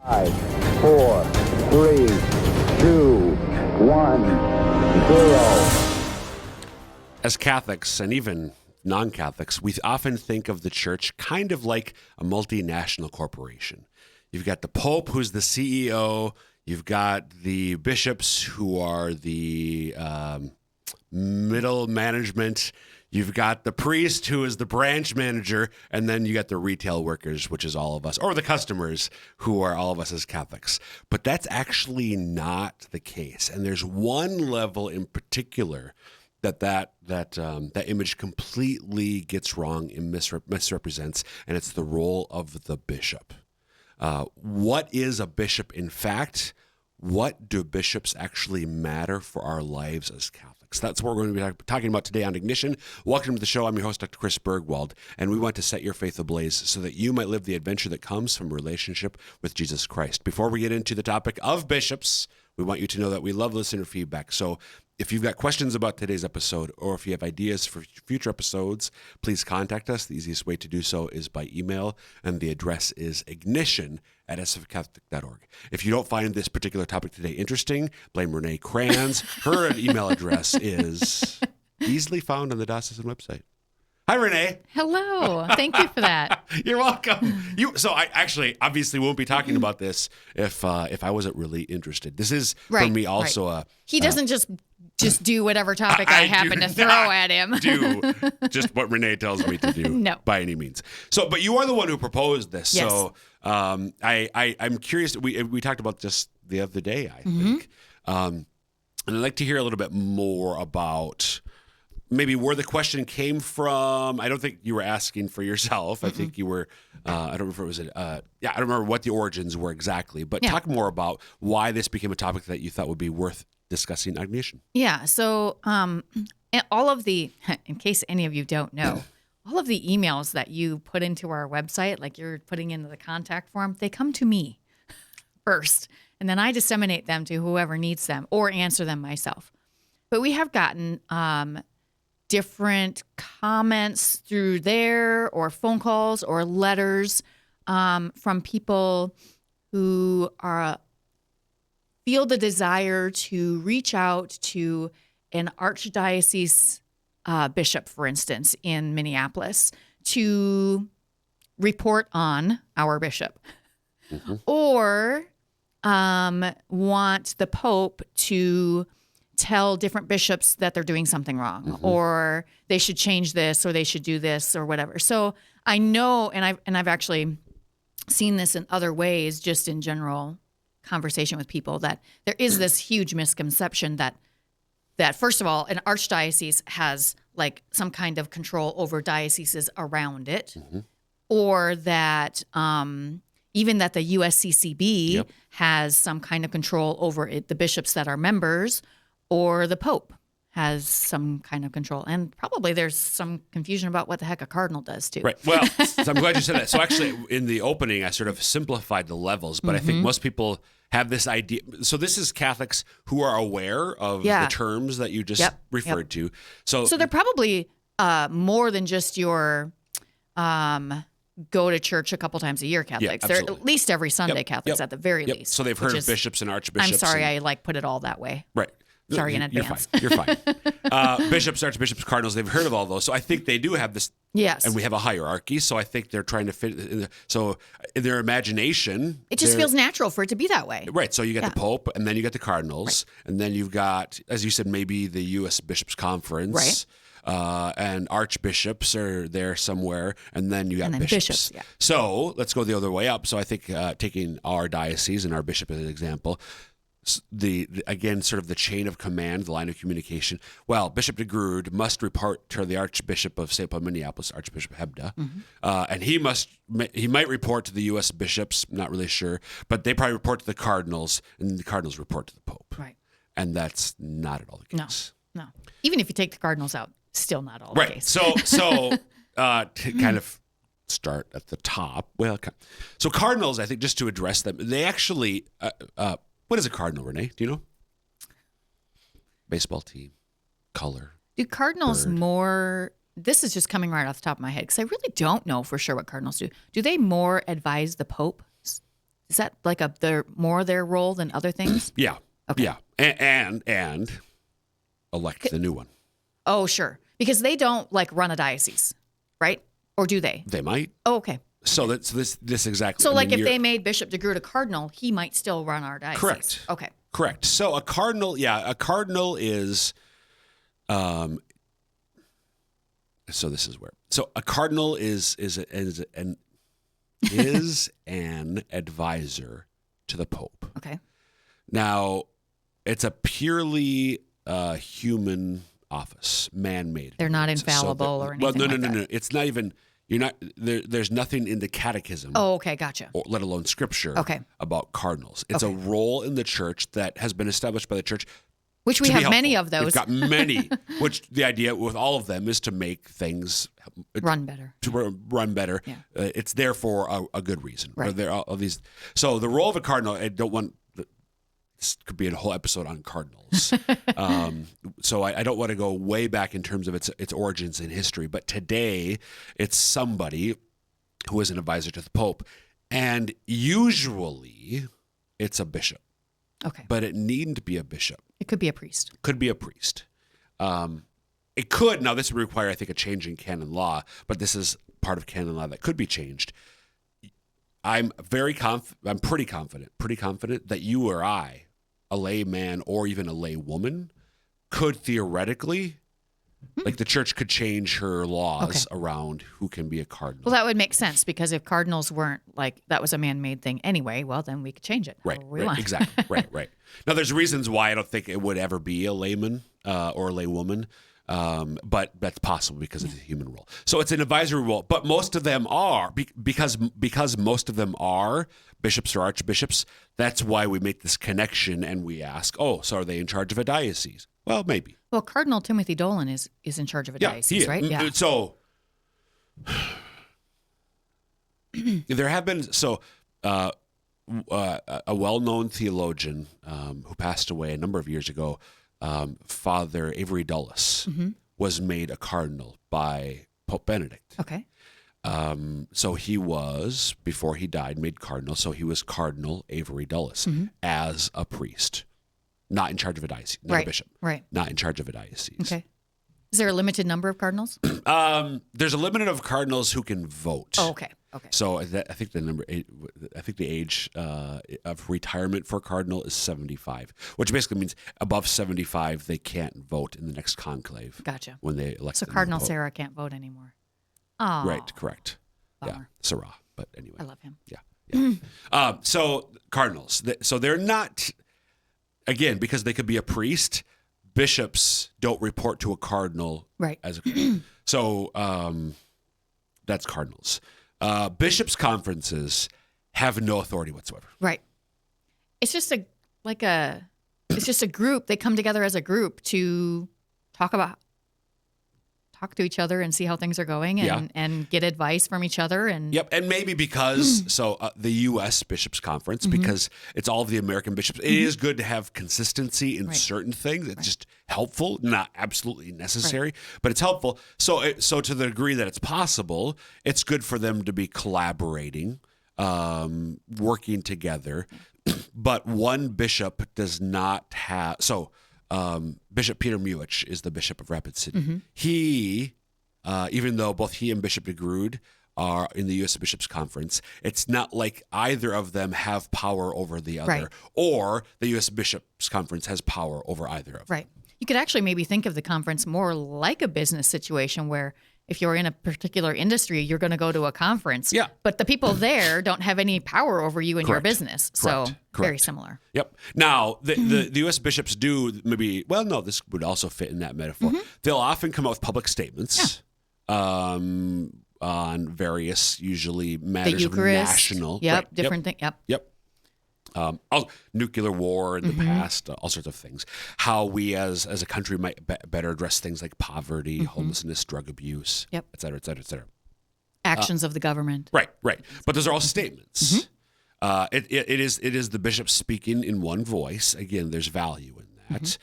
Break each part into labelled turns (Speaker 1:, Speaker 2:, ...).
Speaker 1: 5, 4, 3, 2, 1, 0.
Speaker 2: As Catholics and even non-Catholics, we often think of the church kind of like a multinational corporation. You've got the Pope, who's the CEO. You've got the bishops, who are the middle management. You've got the priest, who is the branch manager. And then you got the retail workers, which is all of us, or the customers, who are all of us as Catholics. But that's actually not the case. And there's one level in particular that image completely gets wrong and misrepresents, and it's the role of the bishop. What is a bishop, in fact? What do bishops actually matter for our lives as Catholics? That's what we're going to be talking about today on Ignition. Welcome to the show. I'm your host, Dr. Chris Bergwald, and we want to set your faith ablaze so that you might live the adventure that comes from a relationship with Jesus Christ. Before we get into the topic of bishops, we want you to know that we love listener feedback. So if you've got questions about today's episode, or if you have ideas for future episodes, please contact us. The easiest way to do so is by email, and the address is ignition@sfcatholic.org. If you don't find this particular topic today interesting, blame Renae Kranz. Her email address is easily found on the diocesan website. Hi, Renae.
Speaker 3: Hello. Thank you for that.
Speaker 2: You're welcome. So I actually obviously won't be talking about this if I wasn't really interested. This is for me also
Speaker 3: He doesn't just do whatever topic I happen to throw at him.
Speaker 2: Do just what Renae tells me to do.
Speaker 3: No.
Speaker 2: By any means. So, but you are the one who proposed this.
Speaker 3: Yes.
Speaker 2: So I'm curious. We talked about this the other day, I think, and I'd like to hear a little bit more about maybe where the question came from. I don't think you were asking for yourself. I think you were, I don't remember if it was, I don't remember what the origins were exactly, but talk more about why this became a topic that you thought would be worth discussing on Ignition.
Speaker 3: Yeah. So and all of the, in case any of you don't know, all of the emails that you put into our website, like you're putting into the contact form, they come to me first, and then I disseminate them to whoever needs them or answer them myself. But we have gotten different comments through there, or phone calls or letters from people who feel the desire to reach out to an archdiocese bishop, for instance, in Minneapolis, to report on our bishop, or want the Pope to tell different bishops that they're doing something wrong, or they should change this, or they should do this, or whatever. So I know, and I've actually seen this in other ways, just in general conversation with people, that there is this huge misconception that first of all, an archdiocese has like some kind of control over dioceses around it, or that even that the USCCB has some kind of control over it, the bishops that are members, or the Pope has some kind of control. And probably there's some confusion about what the heck a cardinal does too.
Speaker 2: Right. Well, so I'm glad you said that. So actually in the opening, I sort of simplified the levels, but I think most people have this idea. So this is Catholics who are aware of the terms that you just referred to. So
Speaker 3: they're probably more than just your go to church a couple times a year Catholics. They're at least every Sunday Catholics at the very least.
Speaker 2: So they've heard of bishops and archbishops.
Speaker 3: I'm sorry, I put it all that way.
Speaker 2: Right.
Speaker 3: Sorry in advance.
Speaker 2: You're fine. Bishops, archbishops, cardinals, they've heard of all those. So I think they do have this.
Speaker 3: Yes.
Speaker 2: And we have a hierarchy. So I think they're trying to fit. So in their imagination,
Speaker 3: it just feels natural for it to be that way.
Speaker 2: Right. So you got the Pope, and then you got the cardinals, and then you've got, as you said, maybe the U.S. Bishops' Conference.
Speaker 3: Right.
Speaker 2: And archbishops are there somewhere, and then you got bishops.
Speaker 3: Yeah.
Speaker 2: So let's go the other way up. So I think taking our diocese and our bishop as an example, again, sort of the chain of command, the line of communication. Well, Bishop de Grood must report to the Archbishop of St. Paul, Minneapolis, Archbishop Hebda, and he might report to the U.S. bishops. Not really sure, but they probably report to the cardinals, and the cardinals report to the Pope.
Speaker 3: Right.
Speaker 2: And that's not at all the case.
Speaker 3: No. Even if you take the cardinals out, still not all the case.
Speaker 2: So to kind of start at the top. Well, so cardinals, I think, just to address them, they actually. What is a cardinal, Renae? Do you know? Baseball team, color.
Speaker 3: Do cardinals
Speaker 2: bird.
Speaker 3: more? This is just coming right off the top of my head because I really don't know for sure what cardinals do. Do they more advise the Pope? Is Is that like their role than other things?
Speaker 2: Yeah.
Speaker 3: Okay.
Speaker 2: Yeah. And elect the new one.
Speaker 3: Oh, sure. Because they don't like run a diocese, right? Or do they?
Speaker 2: They might.
Speaker 3: Oh, okay.
Speaker 2: So that's this exactly.
Speaker 3: So like if they made Bishop DeGroot a cardinal, he might still run our diocese.
Speaker 2: Correct.
Speaker 3: Okay.
Speaker 2: Correct. So a cardinal is, so this is where. So a cardinal is an advisor to the Pope.
Speaker 3: Okay.
Speaker 2: Now, it's a purely human office, man-made.
Speaker 3: They're not infallible or anything.
Speaker 2: Well, no. It's not even. You're not. There's nothing in the catechism.
Speaker 3: Oh, okay, gotcha.
Speaker 2: Or let alone scripture.
Speaker 3: Okay.
Speaker 2: About cardinals. It's a role in the church that has been established by the church.
Speaker 3: Which we have many of those.
Speaker 2: We've got many. Which the idea with all of them is to make things
Speaker 3: run better.
Speaker 2: Run better.
Speaker 3: Yeah.
Speaker 2: It's there for a good reason.
Speaker 3: Right.
Speaker 2: There are all these. So the role of a cardinal. I don't want. This could be a whole episode on cardinals. So I don't want to go way back in terms of its origins in history. But today, it's somebody who is an advisor to the Pope, and usually it's a bishop.
Speaker 3: Okay.
Speaker 2: But it needn't be a bishop.
Speaker 3: It could be a priest.
Speaker 2: Could be a priest. It could. Now, this would require, I think, a change in canon law, but this is part of canon law that could be changed. I'm pretty confident that you or I, a layman or even a lay woman, could theoretically, like the church could change her laws around who can be a cardinal.
Speaker 3: Well, that would make sense because if cardinals weren't like that was a man-made thing anyway, well, then we could change it.
Speaker 2: Right. Exactly. Right. Now, there's reasons why I don't think it would ever be a layman or a lay woman. But that's possible because it's a human role. So it's an advisory role, but most of them are because most of them are bishops or archbishops. That's why we make this connection and we ask, so are they in charge of a diocese? Well, maybe.
Speaker 3: Well, Cardinal Timothy Dolan is in charge of a diocese, right? Yeah.
Speaker 2: So there have been a well-known theologian who passed away a number of years ago. Father Avery Dulles was made a cardinal by Pope Benedict.
Speaker 3: Okay.
Speaker 2: So he was, before he died, made cardinal. So he was Cardinal Avery Dulles as a priest, not in charge of a diocese, not a bishop.
Speaker 3: Right.
Speaker 2: Not in charge of a diocese.
Speaker 3: Okay. Is there a limited number of cardinals?
Speaker 2: There's a limit of cardinals who can vote.
Speaker 3: Oh, okay. Okay.
Speaker 2: So I think the age of retirement for a cardinal is 75, which basically means above 75 they can't vote in the next conclave.
Speaker 3: Gotcha.
Speaker 2: When they elect.
Speaker 3: So Cardinal Sarah can't vote anymore. Oh.
Speaker 2: Right. Correct.
Speaker 3: Bummer.
Speaker 2: Yeah. Sarah. But anyway.
Speaker 3: I love him.
Speaker 2: Yeah. So cardinals. So they're not, again, because they could be a priest. Bishops don't report to a cardinal.
Speaker 3: Right.
Speaker 2: As a so that's cardinals. Bishops' conferences have no authority whatsoever.
Speaker 3: Right. It's just a group. They come together as a group to talk to each other and see how things are going and get advice from each other. And
Speaker 2: yep. And maybe because the U.S. Bishops' Conference, because it's all of the American bishops, it is good to have consistency in certain things. It's just helpful, not absolutely necessary, but it's helpful. So to the degree that it's possible, it's good for them to be collaborating, working together. But one bishop does not have Bishop Peter Muich is the Bishop of Rapid City. He, even though both he and Bishop DeGrood are in the U.S. Bishops' Conference, it's not like either of them have power over the other, or the U.S. Bishops' Conference has power over either of them.
Speaker 3: Right. You could actually maybe think of the conference more like a business situation where if you're in a particular industry, you're going to go to a conference.
Speaker 2: Yeah.
Speaker 3: But the people there don't have any power over you and your business. So very
Speaker 2: Correct.
Speaker 3: similar.
Speaker 2: Yep. Now, the U.S. bishops do maybe, this would also fit in that metaphor. They'll often come out with public statements on various, usually matters
Speaker 3: the Eucharist,
Speaker 2: of national.
Speaker 3: Different things.
Speaker 2: Yep. Nuclear war in the past, all sorts of things. How we as a country might better address things like poverty, homelessness, drug abuse, et cetera, et cetera, et cetera.
Speaker 3: Actions of the government.
Speaker 2: Right. But those are all statements. It is the bishop speaking in one voice. Again, there's value in that.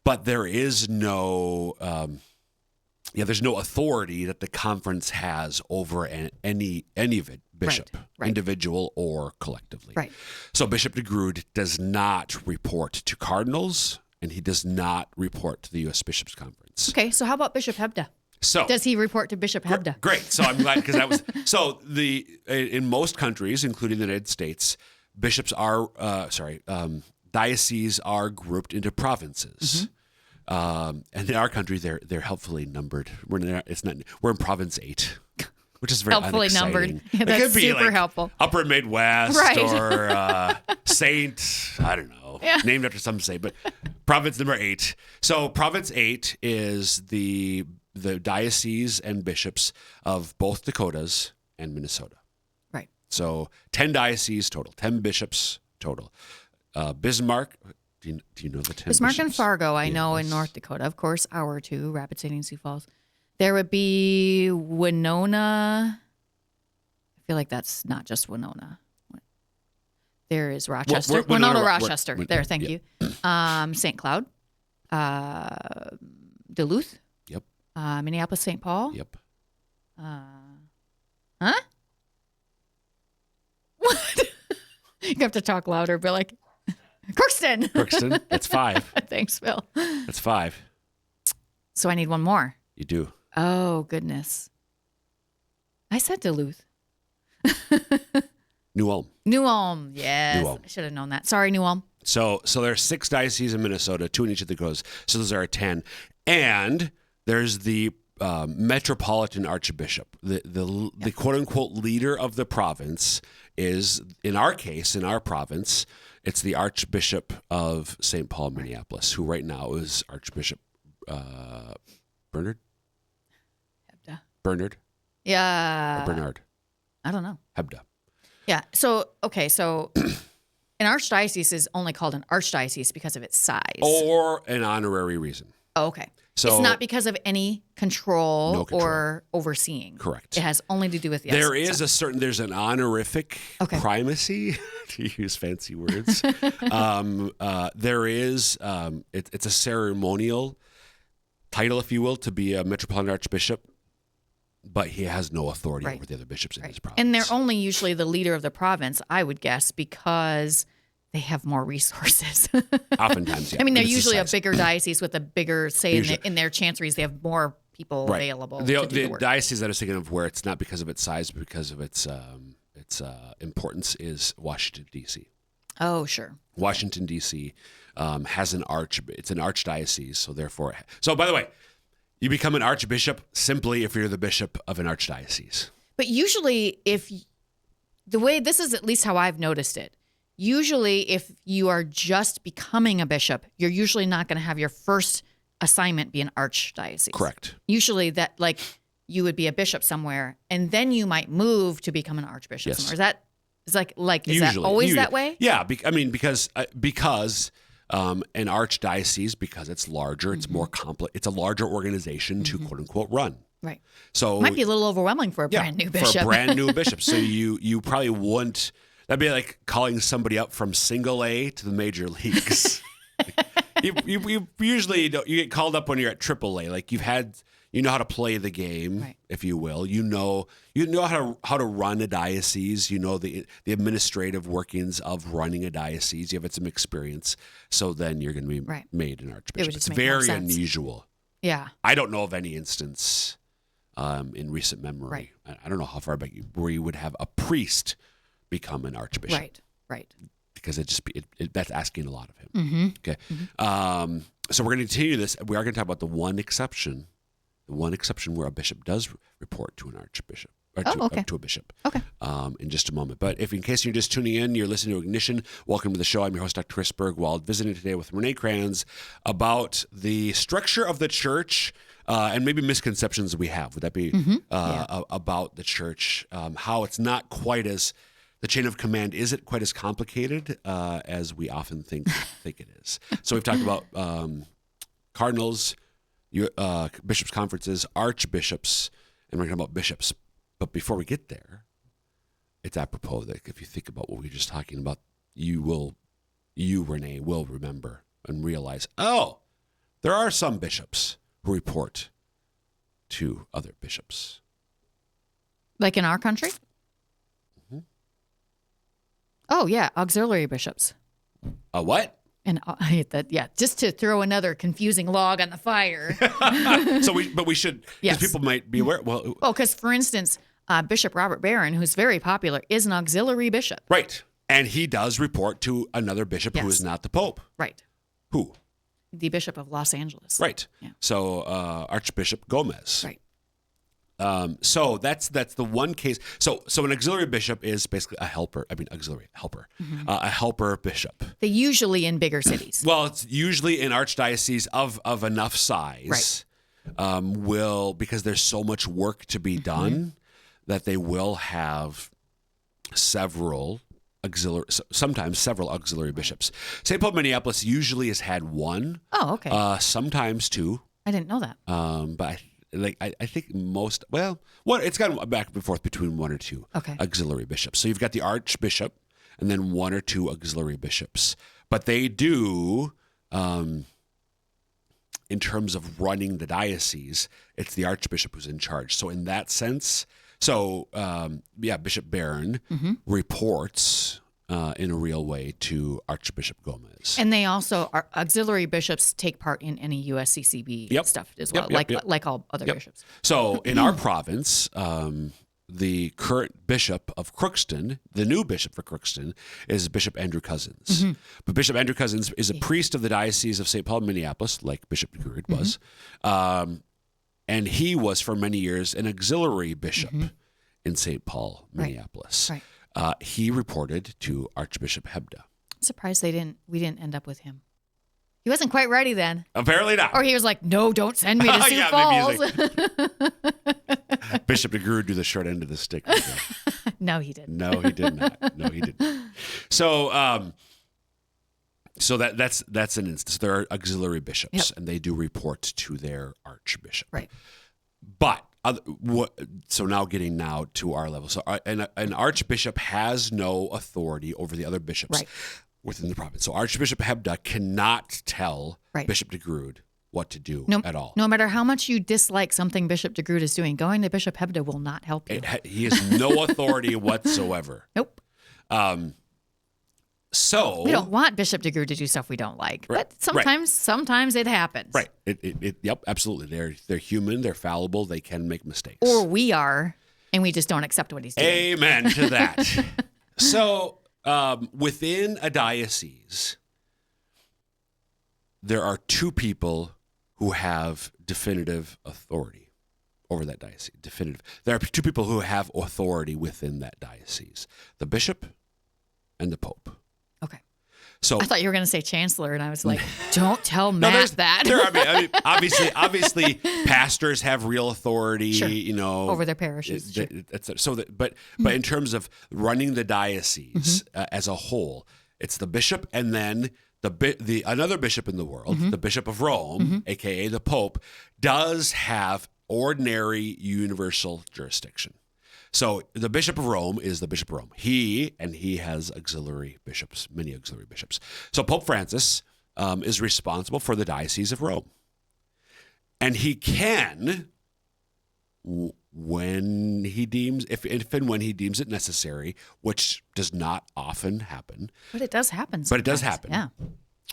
Speaker 2: But there is no, Yeah, there's no authority that the conference has over any of it, bishop,
Speaker 3: Right.
Speaker 2: individual or collectively.
Speaker 3: Right.
Speaker 2: So Bishop de Groot does not report to cardinals, and he does not report to the U.S. Bishops' Conference.
Speaker 3: Okay, so how about Bishop Hebda?
Speaker 2: So
Speaker 3: Does he report to Bishop Hebda?
Speaker 2: Great. So I'm glad because that was so in most countries, including the United States, bishops are dioceses are grouped into provinces. And in our country, they're helpfully numbered. We're in Province 8, which is very
Speaker 3: Helpfully
Speaker 2: unexciting.
Speaker 3: numbered. Yeah,
Speaker 2: It
Speaker 3: that's
Speaker 2: could be
Speaker 3: super
Speaker 2: like
Speaker 3: helpful.
Speaker 2: Upper Midwest
Speaker 3: Right.
Speaker 2: or Saint, I don't know, named after some saint, but Province number 8. So Province 8 is the diocese and bishops of both Dakotas and Minnesota.
Speaker 3: Right.
Speaker 2: So 10 dioceses total, 10 bishops total. Bismarck. Do you know the 10
Speaker 3: Bismarck and
Speaker 2: bishops?
Speaker 3: Fargo, I know in North Dakota. Of course, our two, Rapid City and Sioux Falls. There would be Winona. I feel like that's not just Winona. There is Rochester. Winona, Rochester. Thank you. St. Cloud. Duluth.
Speaker 2: Yep.
Speaker 3: Minneapolis, St. Paul.
Speaker 2: Yep.
Speaker 3: Huh? What? You have to talk louder, be like, Crookston.
Speaker 2: That's 5.
Speaker 3: Thanks, Phil.
Speaker 2: That's 5.
Speaker 3: So I need one more.
Speaker 2: You do.
Speaker 3: Oh, goodness. I said Duluth.
Speaker 2: New Ulm.
Speaker 3: New Ulm. Yes.
Speaker 2: New Ulm.
Speaker 3: I should have known that. Sorry, New Ulm.
Speaker 2: So there are 6 dioceses in Minnesota, 2 in each of the Dakotas. So those are 10. And there's the metropolitan archbishop. The quote unquote leader of the province is, in our case, in our province, it's the Archbishop of St. Paul, Minneapolis, who right now is Archbishop Bernard?
Speaker 3: Hebda.
Speaker 2: Bernard?
Speaker 3: Yeah.
Speaker 2: Or Bernard?
Speaker 3: I don't know.
Speaker 2: Hebda.
Speaker 3: Yeah. So an archdiocese is only called an archdiocese because of its size.
Speaker 2: Or an honorary reason.
Speaker 3: Oh, okay.
Speaker 2: So
Speaker 3: it's not because of any control,
Speaker 2: No control.
Speaker 3: or overseeing.
Speaker 2: Correct.
Speaker 3: It has only to do with the
Speaker 2: There
Speaker 3: essence.
Speaker 2: is there's an honorific
Speaker 3: Okay.
Speaker 2: primacy, to use fancy words. There is, it's a ceremonial title, if you will, to be a metropolitan archbishop, but he has no authority
Speaker 3: Right.
Speaker 2: over the other bishops in his province.
Speaker 3: And they're only usually the leader of the province, I would guess, because they have more resources.
Speaker 2: Oftentimes, yeah.
Speaker 3: I mean, they're
Speaker 2: And it's the
Speaker 3: usually a
Speaker 2: size.
Speaker 3: bigger diocese with a bigger say
Speaker 2: Usually.
Speaker 3: in their chanceries. They have more people
Speaker 2: Right.
Speaker 3: available
Speaker 2: The
Speaker 3: to do the work.
Speaker 2: diocese that I was thinking of, where it's not because of its size, but because of its importance, is Washington, D.C.
Speaker 3: Oh, sure.
Speaker 2: Washington, D.C. Has it's an archdiocese, so therefore, by the way, you become an archbishop simply if you're the bishop of an archdiocese.
Speaker 3: But usually, the way this is at least how I've noticed it, usually if you are just becoming a bishop, you're usually not going to have your first assignment be an archdiocese.
Speaker 2: Correct.
Speaker 3: Usually that you would be a bishop somewhere and then you might move to become an archbishop
Speaker 2: Yes.
Speaker 3: somewhere. Is that always that way?
Speaker 2: Yeah, because an archdiocese, because it's larger, it's more complex. It's a larger organization to quote unquote run.
Speaker 3: Right.
Speaker 2: So
Speaker 3: Might be a little overwhelming for a brand new bishop.
Speaker 2: For a brand new bishop. So you probably wouldn't. That'd be like calling somebody up from single A to the major leagues. you usually don't. You get called up when you're at triple A. Like you know how to play the game,
Speaker 3: Right.
Speaker 2: if you will. You know how to run a diocese. You know the administrative workings of running a diocese. You have some experience. So then you're going to be
Speaker 3: Right.
Speaker 2: made an archbishop.
Speaker 3: just
Speaker 2: It's
Speaker 3: make more
Speaker 2: very
Speaker 3: sense.
Speaker 2: unusual.
Speaker 3: Yeah.
Speaker 2: I don't know of any instance in recent memory.
Speaker 3: Right.
Speaker 2: I don't know how far back where you would have a priest become an archbishop.
Speaker 3: Right.
Speaker 2: Because that's asking a lot of him. Okay. So we're going to continue this. We are going to talk about the one exception where a bishop does report to an archbishop or to a bishop.
Speaker 3: Okay.
Speaker 2: In just a moment. But if in case you're just tuning in, you're listening to Ignition, welcome to the show. I'm your host, Dr. Chris Bergwald, visiting today with Renae Kranz about the structure of the church and maybe misconceptions we have. Would that be about the church? How it's not quite as the chain of command isn't quite as complicated as we often think it is. So we've talked about cardinals, bishops' conferences, archbishops, and we're talking about bishops. But before we get there, it's apropos that if you think about what we were just talking about, you, Renae, will remember and realize, there are some bishops who report to other bishops.
Speaker 3: Like in our country?
Speaker 2: Mm-hmm.
Speaker 3: Oh, yeah, auxiliary bishops.
Speaker 2: A what?
Speaker 3: And I hate that. Yeah, just to throw another confusing log on the fire.
Speaker 2: But we should, because
Speaker 3: Yes.
Speaker 2: people might be aware. Well,
Speaker 3: Oh, because for instance, Bishop Robert Barron, who's very popular, is an auxiliary bishop.
Speaker 2: right. And he does report to another bishop who
Speaker 3: Yes.
Speaker 2: is not the Pope.
Speaker 3: Right.
Speaker 2: Who?
Speaker 3: The Bishop of Los Angeles.
Speaker 2: Right.
Speaker 3: Yeah.
Speaker 2: So Archbishop Gomez.
Speaker 3: Right.
Speaker 2: So that's the one case. So an auxiliary bishop is basically a helper. I mean, auxiliary helper, a helper bishop.
Speaker 3: They usually in bigger cities.
Speaker 2: Well, it's usually in archdiocese of enough size.
Speaker 3: Right.
Speaker 2: Because there's so much work to be done that they will have sometimes several auxiliary bishops. St. Paul Minneapolis usually has had one.
Speaker 3: Oh, okay.
Speaker 2: Sometimes two.
Speaker 3: I didn't know that.
Speaker 2: But I think most, it's gone back and forth between one or two auxiliary bishops. So you've got the archbishop and then one or two auxiliary bishops. But they do, in terms of running the diocese, it's the archbishop who's in charge. So in that sense, Bishop Barron reports in a real way to Archbishop Gomez.
Speaker 3: And they also are auxiliary bishops take part in any USCCB stuff as well, like all other bishops.
Speaker 2: So in our province, the current bishop of Crookston, the new bishop for Crookston, is Bishop Andrew Cousins. But Bishop Andrew Cousins is a priest of the Diocese of St. Paul, Minneapolis, like Bishop DeGrood was. And he was for many years an auxiliary bishop in St. Paul, Minneapolis.
Speaker 3: Right.
Speaker 2: He reported to Archbishop Hebda.
Speaker 3: I'm surprised we didn't end up with him. He wasn't quite ready then.
Speaker 2: Apparently not.
Speaker 3: Or he was like, no, don't send me to Sioux Falls.
Speaker 2: Bishop DeGrood do the short end of the stick.
Speaker 3: No, he didn't.
Speaker 2: No, he did not. No, he didn't. So, that's an instance. There are auxiliary bishops, and they do report to their archbishop.
Speaker 3: Right.
Speaker 2: But now getting to our level. So an archbishop has no authority over the other bishops within the province. So Archbishop Hebda cannot tell Bishop DeGrood what to do at all. No
Speaker 3: matter how much you dislike something Bishop DeGrood is doing, going to Bishop Hebda will not help you.
Speaker 2: He has no authority whatsoever.
Speaker 3: Nope.
Speaker 2: So
Speaker 3: we don't want Bishop DeGrood to do stuff we don't like, but sometimes it happens.
Speaker 2: Right. Yep. Absolutely. They're human. They're fallible. They can make mistakes.
Speaker 3: Or we are, and we just don't accept what he's doing.
Speaker 2: Amen to that. So within a diocese, there are two people who have definitive authority over that diocese. There are two people who have authority within that diocese: the bishop and the pope.
Speaker 3: Okay.
Speaker 2: So
Speaker 3: I thought you were going to say chancellor, and I was like, "Don't tell Matt that."
Speaker 2: I mean, obviously, pastors have real authority,
Speaker 3: over their parishes.
Speaker 2: But in terms of running the diocese as a whole, it's the bishop, and then the another bishop in the world, the Bishop of Rome, aka the Pope, does have ordinary universal jurisdiction. So the Bishop of Rome is the Bishop of Rome. He has auxiliary bishops, many auxiliary bishops. So Pope Francis is responsible for the Diocese of Rome. And he can, when he deems, if and when he deems it necessary, which does not often happen.
Speaker 3: But it does happen sometimes.
Speaker 2: But it does happen.
Speaker 3: Yeah.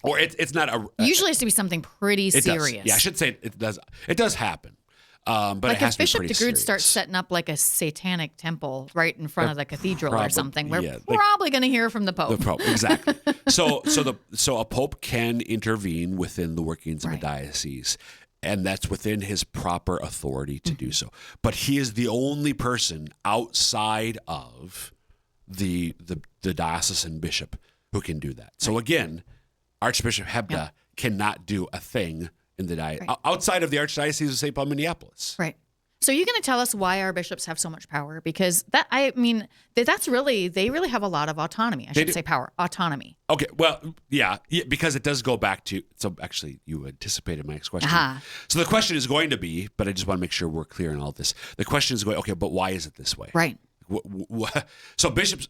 Speaker 2: Or it's not a...
Speaker 3: Usually has to be something pretty serious.
Speaker 2: Does. Yeah, I should say it does. It does happen. But
Speaker 3: like
Speaker 2: it has
Speaker 3: if Bishop
Speaker 2: to be
Speaker 3: DeGrood starts setting up like a satanic temple right in front of the cathedral or something, we're probably going to hear from the Pope.
Speaker 2: The Pope, exactly. So a Pope can intervene within the workings of a diocese, and that's within his proper authority to do so. But he is the only person outside of the diocesan bishop who can do that. So again, Archbishop Hebda cannot do a thing in the outside of the Archdiocese of St. Paul, Minneapolis.
Speaker 3: Right. So you're going to tell us why our bishops have so much power? Because they really have a lot of autonomy. I shouldn't say power, autonomy.
Speaker 2: Okay. Well, yeah, because it does go back to, so actually you anticipated my next question. So the question is going to be, but I just want to make sure we're clear on all this. The question is going, okay, but why is it this way?
Speaker 3: Right.
Speaker 2: So bishops,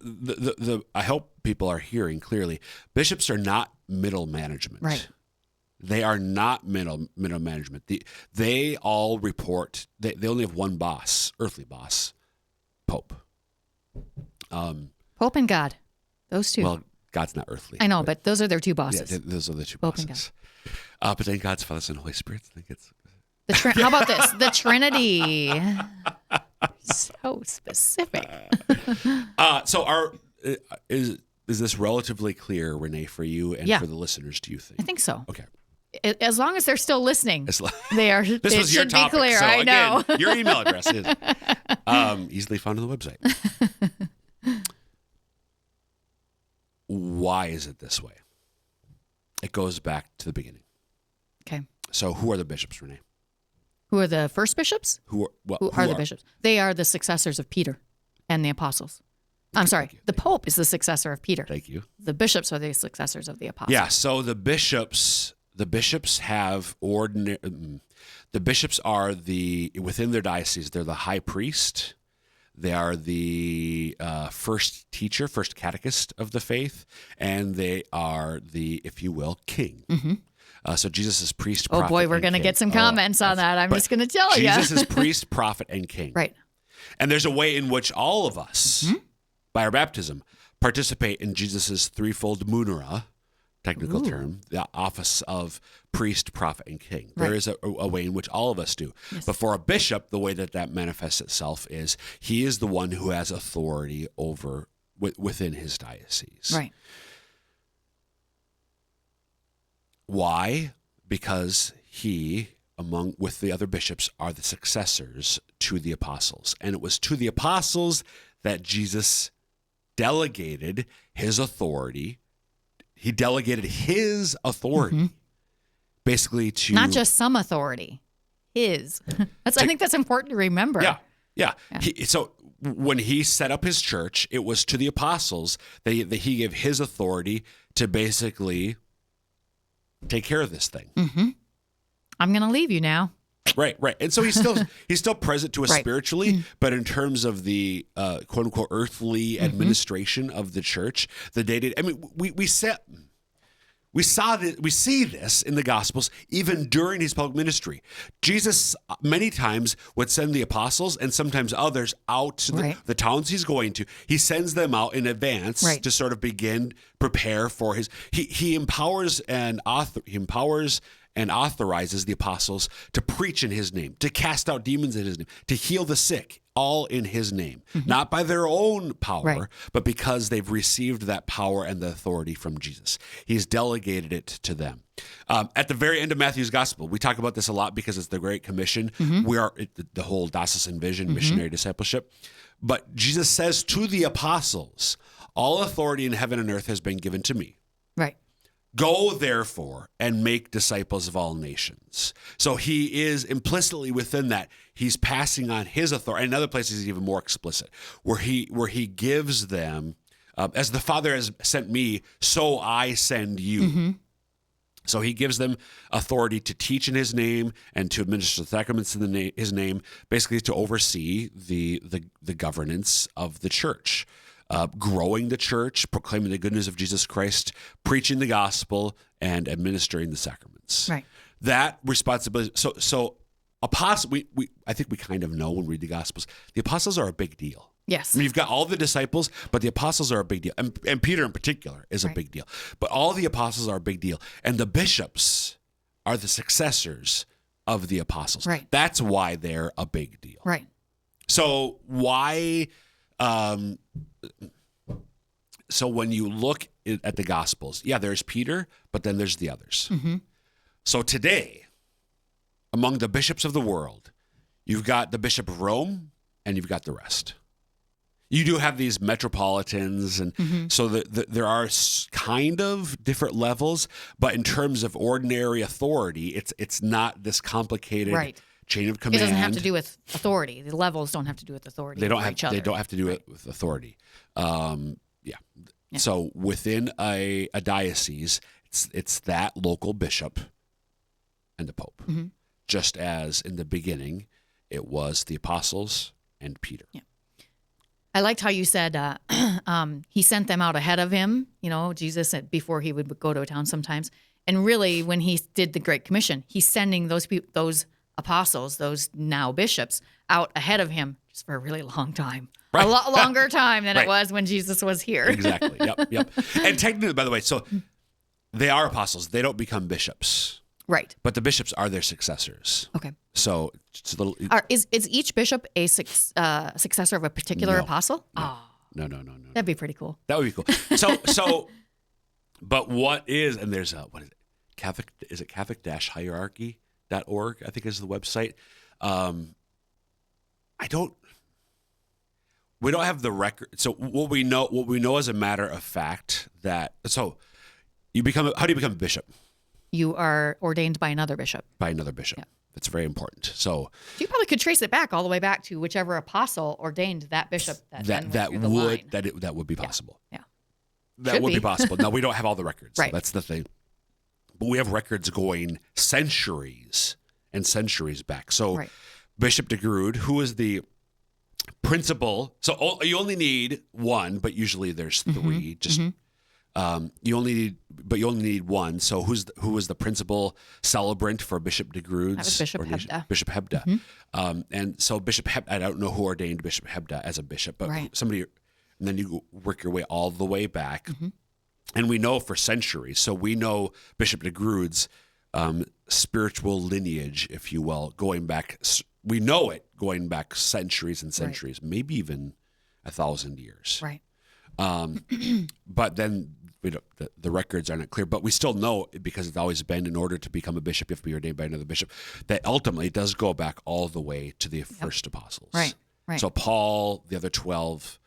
Speaker 2: I hope people are hearing clearly, bishops are not middle management.
Speaker 3: Right.
Speaker 2: They are not middle management. They all report. They only have one boss, earthly boss, Pope.
Speaker 3: Pope and God, those two.
Speaker 2: Well, God's not earthly.
Speaker 3: I know, but those are their two bosses.
Speaker 2: Yeah, those are the two
Speaker 3: Pope and
Speaker 2: bosses. But then God's Father, Son, Holy Spirit. I think it's
Speaker 3: How about this? The Trinity. So specific.
Speaker 2: So is this relatively clear, Renae, for you and for the listeners? Do you think?
Speaker 3: I think so.
Speaker 2: Okay.
Speaker 3: As long as they're still listening, they are.
Speaker 2: This
Speaker 3: it
Speaker 2: was your
Speaker 3: should
Speaker 2: topic.
Speaker 3: be clear.
Speaker 2: So
Speaker 3: I know.
Speaker 2: Again, your email address is easily found on the website. Why is it this way? It goes back to the beginning.
Speaker 3: Okay.
Speaker 2: So who are the bishops, Renae?
Speaker 3: Who are the first bishops?
Speaker 2: Who
Speaker 3: are the bishops? They are the successors of Peter and the apostles. I'm sorry. The Pope is the successor of Peter.
Speaker 2: Thank you.
Speaker 3: The bishops are the successors of the apostles.
Speaker 2: Yeah. So the bishops have the bishops are within their diocese. They're the high priest. They are the first teacher, first catechist of the faith, and they are the, if you will, king. Mm-hmm. So Jesus is priest, prophet,
Speaker 3: oh boy, we're going to get some comments on that. I'm just going to tell you.
Speaker 2: Jesus is priest, prophet, and king.
Speaker 3: Right.
Speaker 2: And there's a way in which all of us, by our baptism, participate in Jesus' threefold munera, technical term, the office of priest, prophet, and king. Right. There is a way in which all of us do. Yes. But for a bishop, the way that manifests itself is he is the one who has authority over within his diocese.
Speaker 3: Right.
Speaker 2: Why? Because he, with the other bishops, are the successors to the apostles. And it was to the apostles that Jesus delegated his authority. He delegated his authority basically to...
Speaker 3: Not just some authority, his. I think that's important to remember.
Speaker 2: Yeah. So when he set up his church, it was to the apostles that he gave his authority to basically take care of this thing.
Speaker 3: Mm-hmm. I'm going to leave you now.
Speaker 2: Right. And so he's still present to us spiritually, but in terms of the quote unquote earthly administration of the church, the day-to-day. I mean, we see this in the Gospels even during his public ministry. Jesus many times would send the apostles and sometimes others out to the towns he's going to. He sends them out in advance to sort of prepare for his. He empowers and authorizes the apostles to preach in his name, to cast out demons in his name, to heal the sick, all in his name, not by their own power, but because they've received that power and the authority from Jesus. He's delegated it to them. At the very end of Matthew's gospel, we talk about this a lot because it's the Great Commission. We are the whole diocesan vision, missionary discipleship. But Jesus says to the apostles, all authority in heaven and earth has been given to me.
Speaker 3: Right.
Speaker 2: Go, therefore, and make disciples of all nations. So he is implicitly within that. He's passing on his authority. In other places, he's even more explicit, where he gives them, as the Father has sent me, so I send you. So he gives them authority to teach in his name and to administer the sacraments in his name, basically to oversee the governance of the church. Growing the church, proclaiming the good news of Jesus Christ, preaching the gospel, and administering the sacraments. Right. That responsibility. So apostles. I think we kind of know when we read the Gospels. The apostles are a big deal.
Speaker 3: Yes.
Speaker 2: I mean, you've got all the disciples, but the apostles are a big deal, and Peter in particular is a big deal. But all the apostles are a big deal, and the bishops are the successors of the apostles.
Speaker 3: Right.
Speaker 2: That's why they're a big deal.
Speaker 3: Right.
Speaker 2: So why? So when you look at the Gospels, there's Peter, but then there's the others. So today, among the bishops of the world, you've got the Bishop of Rome, and you've got the rest. You do have these metropolitans, and so there are kind of different levels, but in terms of ordinary authority, it's not this complicated chain of command.
Speaker 3: It doesn't have to do with authority. The levels don't have to do with authority.
Speaker 2: They don't have to do it with authority. So within a diocese, it's that local bishop and the Pope. Just as in the beginning, it was the apostles and Peter. Yeah.
Speaker 3: I liked how you said he sent them out ahead of him, Jesus, before he would go to a town sometimes. And really, when he did the Great Commission, he's sending those apostles, those now bishops, out ahead of him just for a really long time.
Speaker 2: Right.
Speaker 3: A lot longer time than
Speaker 2: Right.
Speaker 3: it was when Jesus was here.
Speaker 2: Exactly. Yep. And technically, by the way, so they are apostles. They don't become bishops,
Speaker 3: Right.
Speaker 2: but the bishops are their successors.
Speaker 3: Okay.
Speaker 2: So it's a little.
Speaker 3: Is each bishop a successor of a particular
Speaker 2: No.
Speaker 3: apostle?
Speaker 2: No.
Speaker 3: Oh,
Speaker 2: No.
Speaker 3: that'd be pretty cool.
Speaker 2: That would be cool. So, but what is, and there's what is it? Catholic-hierarchy.org, I think is the website. We don't have the record. So what we know as a matter of fact how do you become a bishop?
Speaker 3: You are ordained by another bishop.
Speaker 2: By another bishop.
Speaker 3: Yeah.
Speaker 2: That's very important. So
Speaker 3: You probably could trace it back all the way back to whichever apostle ordained that bishop that
Speaker 2: would be possible.
Speaker 3: Yeah.
Speaker 2: That
Speaker 3: Should
Speaker 2: would be
Speaker 3: be.
Speaker 2: possible. Now, we don't have all the records.
Speaker 3: Right.
Speaker 2: So that's the thing. But we have records going centuries and centuries back. So
Speaker 3: Right.
Speaker 2: Bishop de Groot, who is the principal, so you only need one, but usually there's three. Just you only need one. So who was the principal celebrant for Bishop de Groot's?
Speaker 3: That was Bishop
Speaker 2: ordination?
Speaker 3: Hebda.
Speaker 2: Bishop Hebda. And so Bishop Hebda, I don't know who ordained Bishop Hebda as a bishop, but
Speaker 3: Right.
Speaker 2: somebody, and then you work your way all the way back. And we know for centuries. So we know Bishop de Groot's spiritual lineage, if you will, going back. We know it going back centuries and centuries, maybe even 1,000 years.
Speaker 3: Right.
Speaker 2: But then the records are not clear. But we still know, because it's always been, in order to become a bishop, you have to be ordained by another bishop, that ultimately it does go back all the way to the first apostles.
Speaker 3: Right.
Speaker 2: So Paul, the other 12,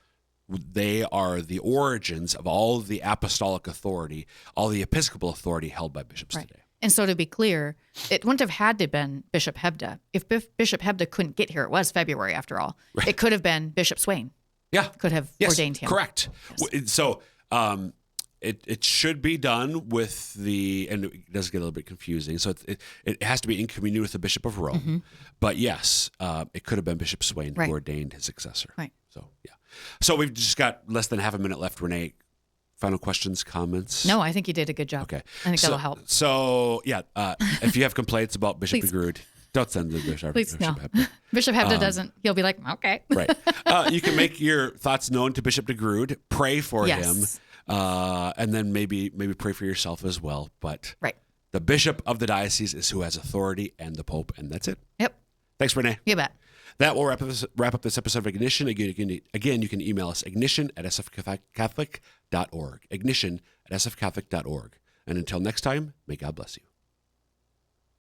Speaker 2: they are the origins of all the apostolic authority, all the episcopal authority held by bishops
Speaker 3: Right.
Speaker 2: today.
Speaker 3: And so to be clear, it wouldn't have had to have been Bishop Hebda. If Bishop Hebda couldn't get here, it was February after all.
Speaker 2: Right.
Speaker 3: It could have been Bishop Swain.
Speaker 2: Yeah.
Speaker 3: Could have
Speaker 2: Yes,
Speaker 3: ordained him.
Speaker 2: Correct.
Speaker 3: Yes.
Speaker 2: So it should be done with and it does get a little bit confusing. So it has to be in communion with the Bishop of Rome. But yes, it could have been Bishop Swain
Speaker 3: Right.
Speaker 2: who ordained his successor.
Speaker 3: Right.
Speaker 2: So, yeah. So we've just got less than half a minute left, Renae. Final questions, comments?
Speaker 3: No, I think you did a good job.
Speaker 2: Okay.
Speaker 3: I think that'll help.
Speaker 2: So, yeah, if you have complaints about Bishop de
Speaker 3: Please.
Speaker 2: Groot, don't send them to Bishop
Speaker 3: Please, no.
Speaker 2: Hebda.
Speaker 3: Bishop Hebda doesn't. He'll be like, okay.
Speaker 2: Right. You can make your thoughts known to Bishop de Groot, pray for
Speaker 3: Yes.
Speaker 2: him, and then maybe pray for yourself as well. But
Speaker 3: Right.
Speaker 2: the bishop of the diocese is who has authority, and the Pope, and that's it.
Speaker 3: Yep.
Speaker 2: Thanks, Renae.
Speaker 3: You bet.
Speaker 2: That will wrap up this episode of Ignition. Again, you can email us, ignition@sfcatholic.org. Ignition@sfcatholic.org. And until next time, may God bless you.